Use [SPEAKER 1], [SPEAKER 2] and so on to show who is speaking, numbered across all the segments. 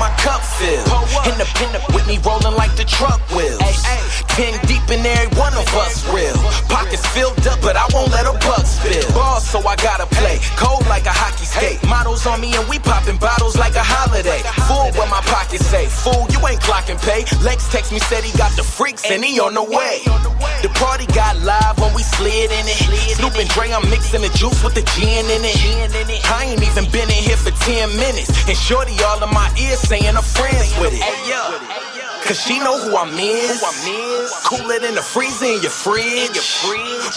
[SPEAKER 1] my cup filled. Independent with me rolling like the truck wheels. 10 deep in every one of us real. Pockets filled up, but I won't let a buck spill. Ball, so I gotta play. Cold like a hockey skate. Models on me and we popping bottles like a holiday. Full what my pockets say. Fool, you ain't clocking pay. Lex text me, said he got the freaks and he on the way. The party got live when we slid in it. Snoop and Dre, I'm mixing the juice with the gin in it. I ain't even been in here for 10 minutes. And shorty all in my ears saying I'm friends with it. Cause she know who I'm is. Cooler than the freezer in your fridge.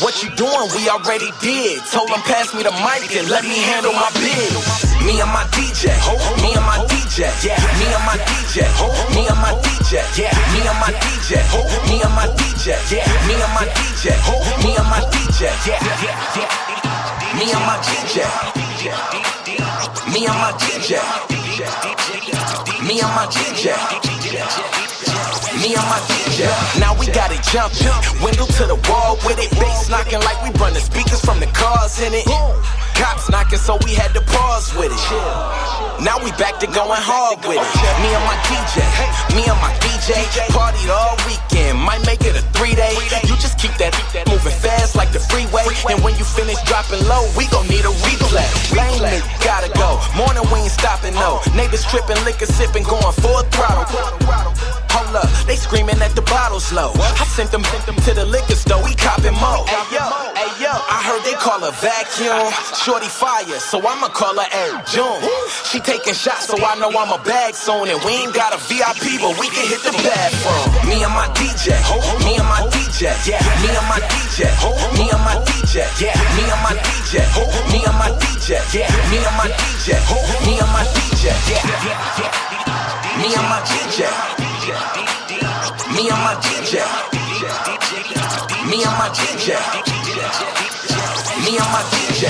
[SPEAKER 1] What you doing, we already did. Told him pass me the mic and let me handle my biz. Me and my DJ, me and my DJ, me and my DJ, me and my DJ, me and my DJ, me and my DJ, me and my DJ, me and my DJ, me and my DJ, me and my DJ, me and my DJ. Me and my DJ, now we got it jumping. Window to the wall with it. Bass knocking like we run the speakers from the cars in it. Cops knocking, so we had to pause with it. Now we back to going hard with it. Me and my DJ, me and my DJ, partied all weekend, might make it a 3-day. You just keep that moving fast like the freeway. And when you finish dropping low, we gon' need a replay. Lane nigga gotta go, morning we ain't stopping no. Neighbors tripping, liquor sipping, going full throttle. Hold up, they screaming at the bottle slow. I sent them to the liquor store, we copping more. Hey yo, I heard they call her vacuum. Shorty fire, so I'ma call her Air June. She taking shots, so I know I'ma bag soon. And we ain't got a VIP, but we can hit the bathroom. Me and my DJ, me and my DJ, me and my DJ, me and my DJ, me and my DJ, me and my DJ, me and my DJ, me and my DJ, me and my DJ, me and my DJ, me and my DJ, me and my DJ.